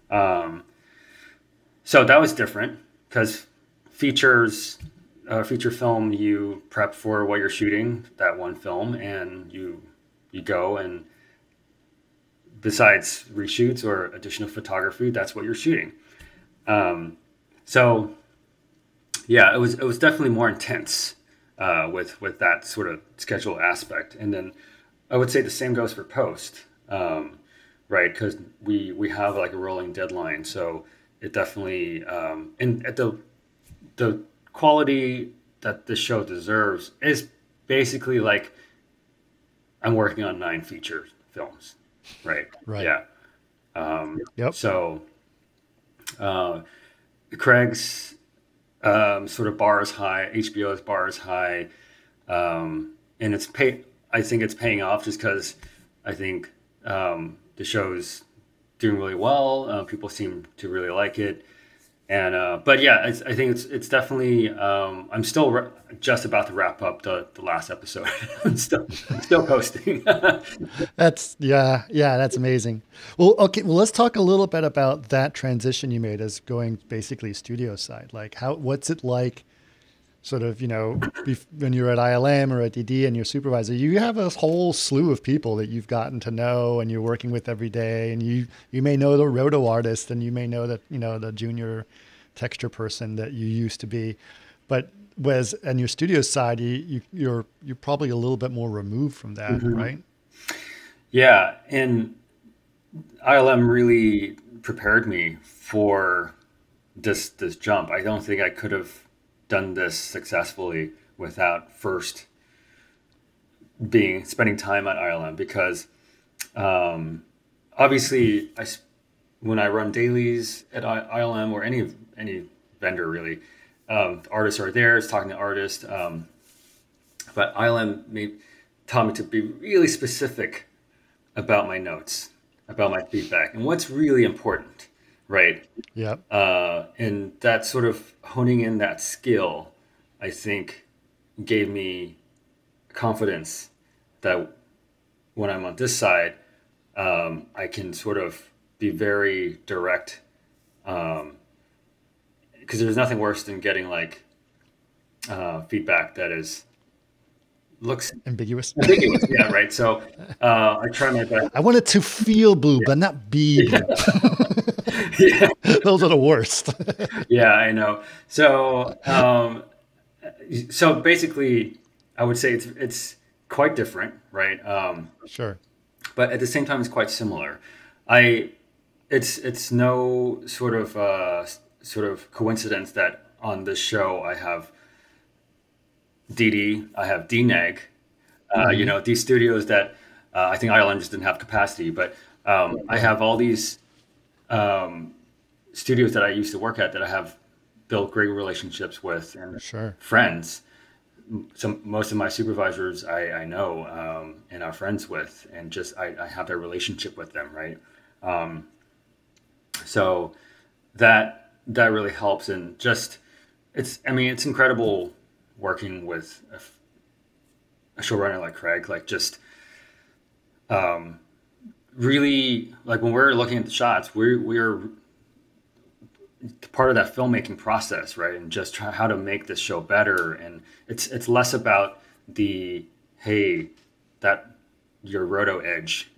So that was different because feature film, you prep for what you're shooting, that one film, and you go, and besides reshoots or additional photography, that's what you're shooting. So yeah, it was definitely more intense with that sort of schedule aspect. And then I would say the same goes for post, right? Because we have like a rolling deadline, so it definitely and at the quality that the show deserves is basically like I'm working on 9 feature films, right? Right. Yeah. Yep. So Craig's sort of bar is high, HBO's bar is high, and I think it's paying off just because I think the show's doing really well. People seem to really like it. And but yeah, I think it's definitely. I'm still just about to wrap up the last episode. I'm still posting. That's that's amazing. Well, okay, well, let's talk a little bit about that transition you made as going basically studio side. Like what's it like sort of, when you're at ILM or at DD and you're supervisor, you have a whole slew of people that you've gotten to know and you're working with every day. And you may know the roto artist and you may know that, the junior texture person that you used to be. But on your studio side, you're probably a little bit more removed from that, mm-hmm. right? Yeah. And ILM really prepared me for this jump. I don't think I could have done this successfully without first spending time at ILM, because obviously when I run dailies at ILM or any vendor really, artists are there, it's talking to artists, but ILM taught me to be really specific about my notes, about my feedback, and what's really important. Right. Yeah. And that sort of honing in that skill, I think, gave me confidence that when I'm on this side, I can sort of be very direct. Because there's nothing worse than getting like feedback that looks ambiguous. Yeah. Right. So I try my best. I want it to feel blue, but not be blue. Yeah. Those are the worst. Yeah, I know. So, so basically, I would say it's quite different, right? Sure. But at the same time, it's quite similar. It's no sort of coincidence that on this show I have DD, I have DNEG, mm-hmm. These studios that I think ILM just didn't have capacity, but I have all these studios that I used to work at that I have built great relationships with and sure. friends. Most of my supervisors I know and are friends with, and just I have that relationship with them, right? So that really helps, and just it's incredible working with a showrunner like Craig, like just really, like when we're looking at the shots, we're part of that filmmaking process, right? And just how to make this show better. And it's less about hey, that your roto edge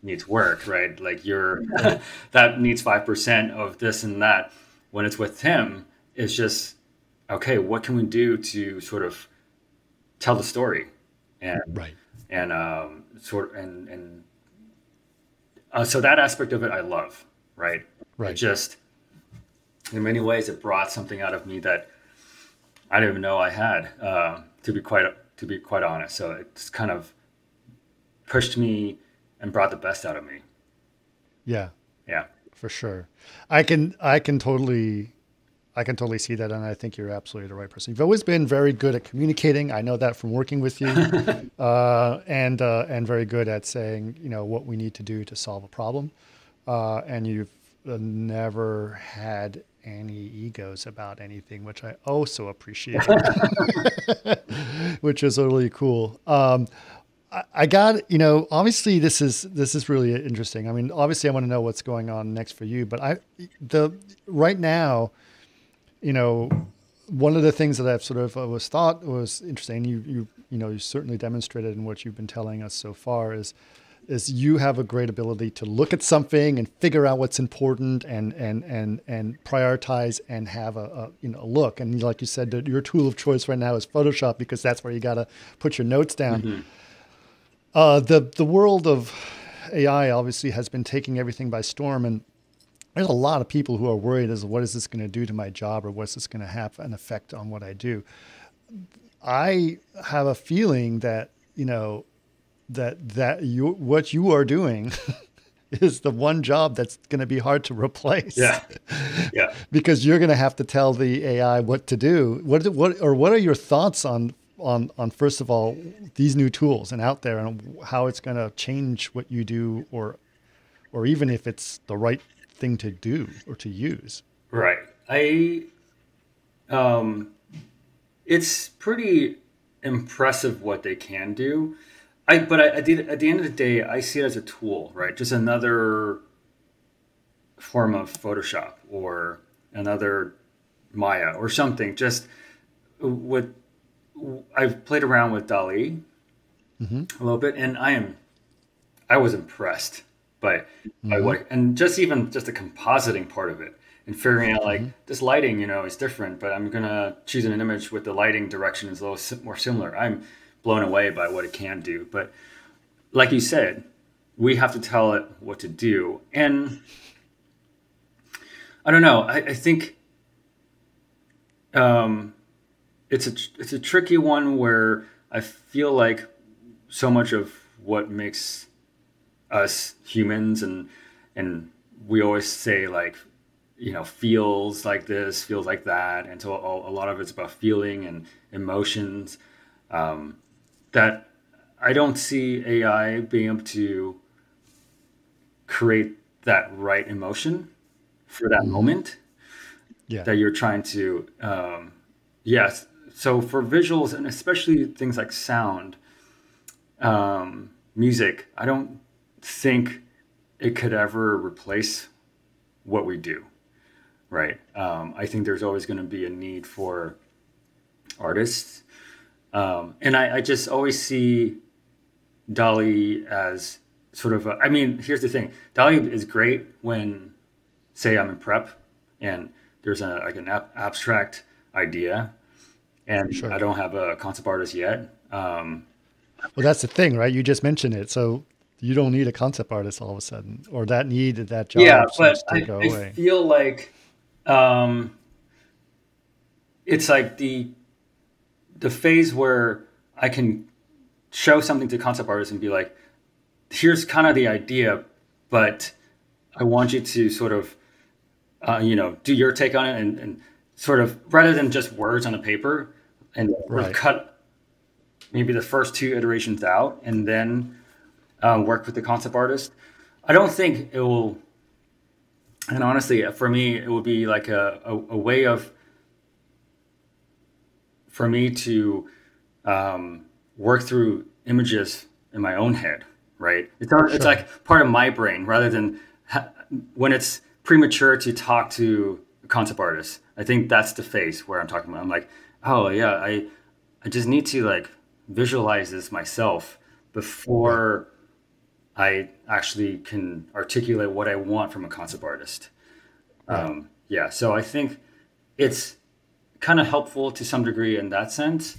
needs work, right? Like that needs 5% of this and that. When it's with him, it's just, okay, what can we do to sort of tell the story? And right. And so that aspect of it I love, right? Right. in many ways, it brought something out of me that I didn't even know I had, to be quite honest. So it's kind of pushed me and brought the best out of me. Yeah, Yeah. for sure. I can totally see that, and I think you're absolutely the right person. You've always been very good at communicating. I know that from working with you, and very good at saying, what we need to do to solve a problem. And you've never had any egos about anything, which I also appreciate, which is really cool. I got, obviously this is really interesting. I mean, obviously I want to know what's going on next for you, but right now, one of the things that I've sort of always thought was interesting, you certainly demonstrated in what you've been telling us so far, is you have a great ability to look at something and figure out what's important and prioritize and have a look. And like you said, your tool of choice right now is Photoshop, because that's where you got to put your notes down. Mm-hmm. The world of AI obviously has been taking everything by storm, and there's a lot of people who are worried as what is this going to do to my job, or what's this going to have an effect on what I do. I have a feeling that, what you are doing is the one job that's going to be hard to replace. Yeah. Yeah. Because you're going to have to tell the AI what to do. What are your thoughts on first of all, these new tools and out there, and how it's going to change what you do, or even if it's the right thing to do or to use? Right. It's pretty impressive what they can do. But at the end of the day, I see it as a tool, right? Just another form of Photoshop or another Maya or something. Just I've played around with DALL-E a little bit, and I was impressed by what, and just the compositing part of it, and figuring out like this lighting, is different, but I'm gonna choose an image with the lighting direction is a little more similar. I'm blown away by what it can do. But like you said, we have to tell it what to do. And I don't know, I think it's a tricky one, where I feel like so much of what makes us humans, and we always say like, feels like this, feels like that. And so a lot of it's about feeling and emotions, that I don't see AI being able to create that right emotion for that moment that you're trying to, yes. So for visuals, and especially things like sound, music, I don't think it could ever replace what we do, right? I think there's always going to be a need for artists. And I just always see DALL-E as sort of here's the thing. DALL-E is great when, say, I'm in prep and there's an abstract idea, and I don't have a concept artist yet. Well, that's the thing, right? You just mentioned it. So you don't need a concept artist all of a sudden, or that job. Yeah, but I feel like it's like the phase where I can show something to concept artists and be like, here's kind of the idea, but I want you to sort of, do your take on it, and sort of, rather than just words on a paper, and cut maybe the first 2 iterations out and then work with the concept artist. I don't think it will, and honestly, for me, it would be like a way of, for me to work through images in my own head, right? It's like part of my brain, rather than when it's premature to talk to a concept artist. I think that's the phase where I'm talking about. I'm like, oh yeah, I just need to like visualize this myself before I actually can articulate what I want from a concept artist. So I think it's kind of helpful to some degree in that sense.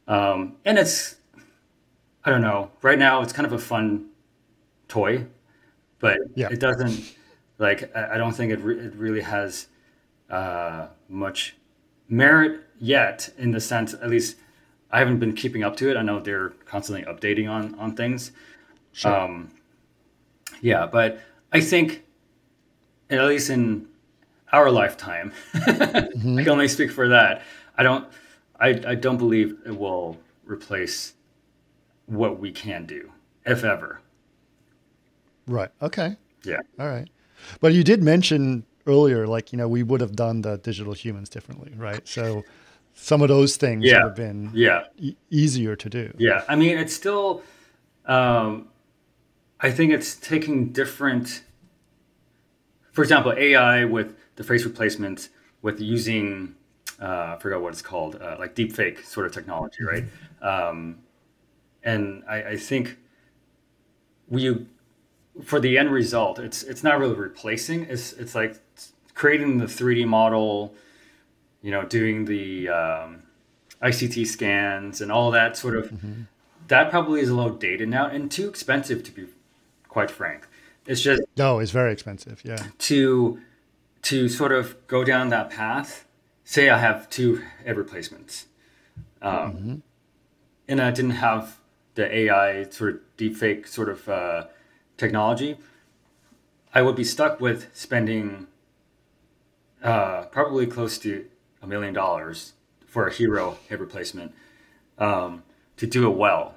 And it's, I don't know, right now it's kind of a fun toy, but it doesn't, like, I don't think it really has much merit yet, in the sense, at least I haven't been keeping up to it. I know they're constantly updating on things. Sure. Yeah, but I think, at least in our lifetime, I can only speak for that. I don't believe it will replace what we can do, if ever. Right. Okay. Yeah. All right. But you did mention earlier, like, you know, we would have done the digital humans differently, right? So some of those things would have been easier to do. Yeah. I mean, it's still, I think it's taking different, for example, AI with the face replacement, with using, I forgot what it's called, like deep fake sort of technology, right? And I think for the end result, it's not really replacing. It's like creating the 3D model, you know, doing the ICT scans and all that sort of. That probably is a little dated now and too expensive, to be quite frank. It's just it's very expensive. Yeah. To sort of go down that path. Say I have 2 head replacements, and I didn't have the AI sort of deepfake sort of technology, I would be stuck with spending probably close to $1 million for a hero head replacement to do it well.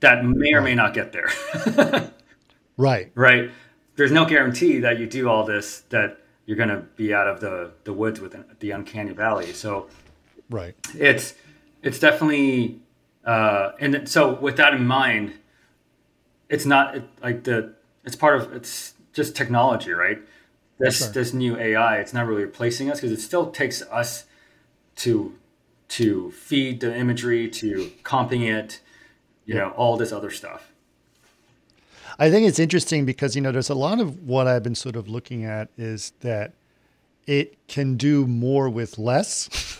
That may or may not get there. Right. Right. There's no guarantee that you do all this, that you're going to be out of the woods with the uncanny valley. So right. It's definitely, and so with that in mind, it's not it's just technology, right? This new AI, it's not really replacing us, because it still takes us to feed the imagery, to comping it, you know, all this other stuff. I think it's interesting because, you know, there's a lot of what I've been sort of looking at is that it can do more with less,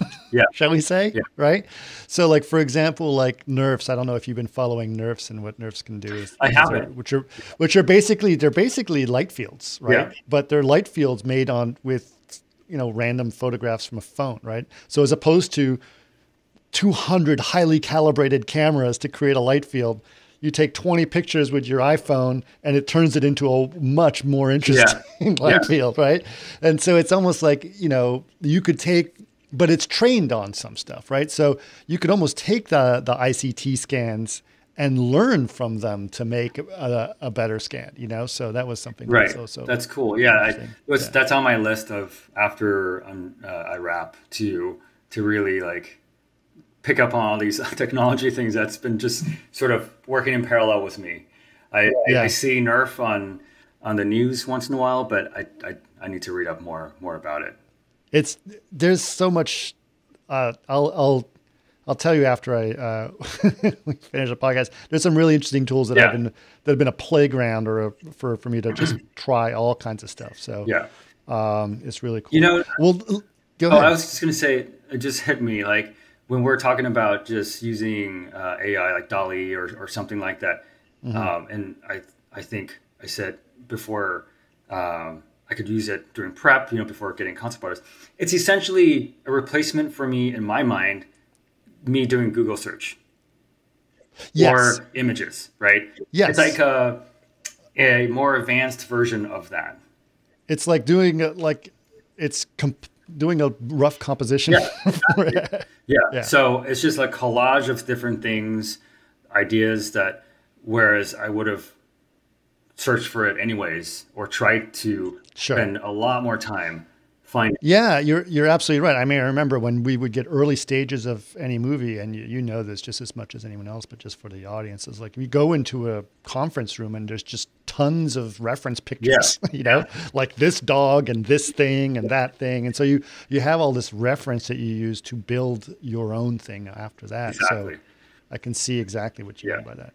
shall we say, right? So, like, for example, like nerfs. I don't know if you've been following nerfs and what nerfs can do. I haven't. Which are basically light fields, right? Yeah. But they're light fields made with, you know, random photographs from a phone, right? So as opposed to 200 highly calibrated cameras to create a light field, you take 20 pictures with your iPhone and it turns it into a much more interesting light field, right? And so it's almost like, you know, you could take, but it's trained on some stuff, right? So you could almost take the ICT scans and learn from them to make a better scan, you know? So that was something right. Also that's cool. Yeah, that's on my list of after I wrap to really like pick up on all these technology things that's been just sort of working in parallel with me. I see Nerf on the news once in a while, but I need to read up more about it. There's so much. I'll tell you after we finish the podcast. There's some really interesting tools that have been a playground for me to just try all kinds of stuff. So it's really cool. You know, well, go ahead. I was just gonna say, it just hit me like, when we're talking about just using AI like DALL-E or something like that, and I think I said before I could use it during prep, you know, before getting concept artists. It's essentially a replacement for me, in my mind, me doing Google search or images, right? Yes. It's like a more advanced version of that. It's like doing doing a rough composition. Yeah. So it's just like collage of different things, ideas that, whereas I would have searched for it anyways, or tried to spend a lot more time finding. Yeah, you're absolutely right. I mean, I remember when we would get early stages of any movie, and you know this just as much as anyone else, but just for the audience, it's like we go into a conference room and there's just tons of reference pictures, you know, like this dog and this thing and that thing. And so you have all this reference that you use to build your own thing after that. Exactly. So I can see exactly what you mean by that.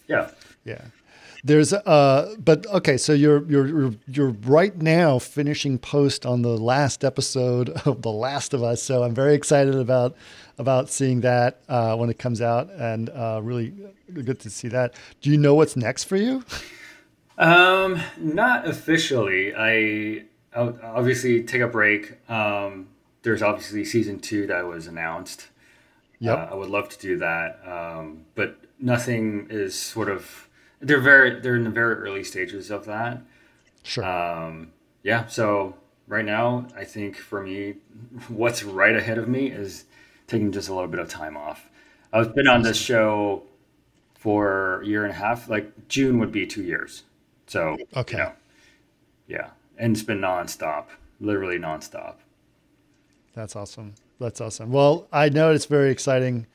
Yeah. There's but okay, so you're right now finishing post on the last episode of The Last of Us. So I'm very excited about seeing that when it comes out, and really good to see that. Do you know what's next for you? Not officially. I'll obviously take a break. There's obviously season 2 that was announced. Yep. I would love to do that, but nothing is sort of. They're in the very early stages of that. Sure. Yeah. So right now, I think for me, what's right ahead of me is taking just a little bit of time off. I've been on this show for a year and a half. Like June would be 2 years. So okay. Yeah, and it's been nonstop, literally nonstop. That's awesome. That's awesome. Well, I know it's very exciting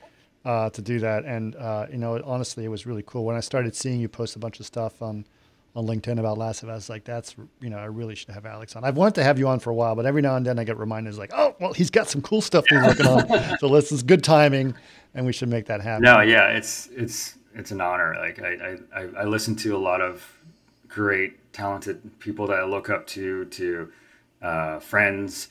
to do that. And, honestly, it was really cool. When I started seeing you post a bunch of stuff on LinkedIn about Last of Us, like that's, I really should have Alex on. I've wanted to have you on for a while, but every now and then I get reminders like, oh, well, he's got some cool stuff he's working on. So this is good timing and we should make that happen. No, yeah, it's an honor. Like I listen to a lot of great, talented people that I look up to friends.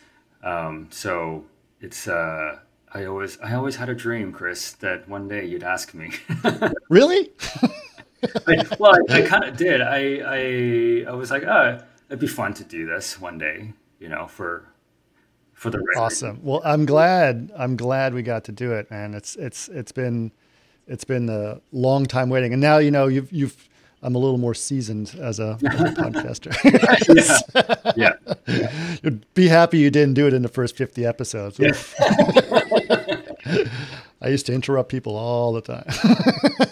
So it's, I always had a dream, Chris, that one day you'd ask me. Really? I kind of did. I was like, oh, it'd be fun to do this one day, for the right awesome. reason. Well, I'm glad we got to do it, man. It's been a long time waiting, and now I'm a little more seasoned as a podcaster. Yeah. You'd be happy you didn't do it in the first 50 episodes. Yeah. I used to interrupt people all the time.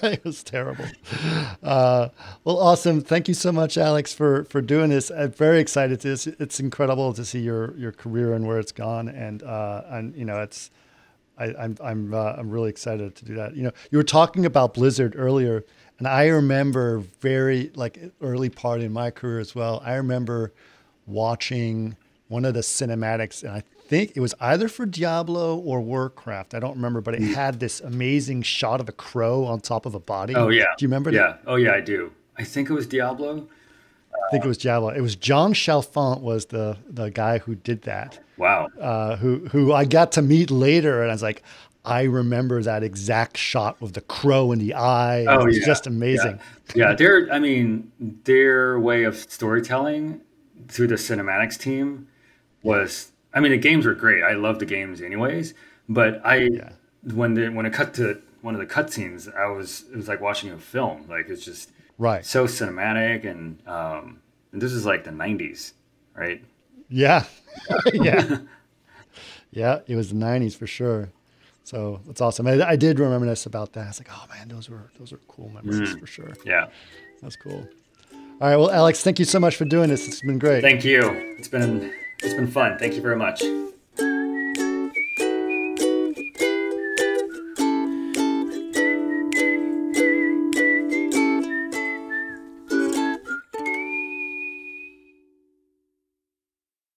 It was terrible. Well, awesome. Thank you so much, Alex, for doing this. I'm very excited. It's incredible to see your career and where it's gone. And I'm really excited to do that. You were talking about Blizzard earlier, and I remember very early part in my career as well. I remember watching one of the cinematics, and I think it was either for Diablo or Warcraft. I don't remember, but it had this amazing shot of a crow on top of a body. Oh yeah. Do you remember that? Yeah. Oh yeah, I do. I think it was Diablo. I think it was Diablo. It was John Chalfant was the guy who did that. Wow. Who I got to meet later, and I was like, I remember that exact shot with the crow in the eye. Oh, it was just amazing. Yeah, their way of storytelling through the cinematics team was, the games were great. I love the games anyways, but when it cut to one of the cutscenes, it was like watching a film. Like it's just so cinematic, and this is like the 90s, right? Yeah. Yeah. Yeah, it was the 90s for sure. So it's awesome. I did reminisce about that. I was like, oh man, those were cool memories for sure. Yeah. That's cool. All right. Well, Alex, thank you so much for doing this. It's been great. Thank you. It's been fun. Thank you very much.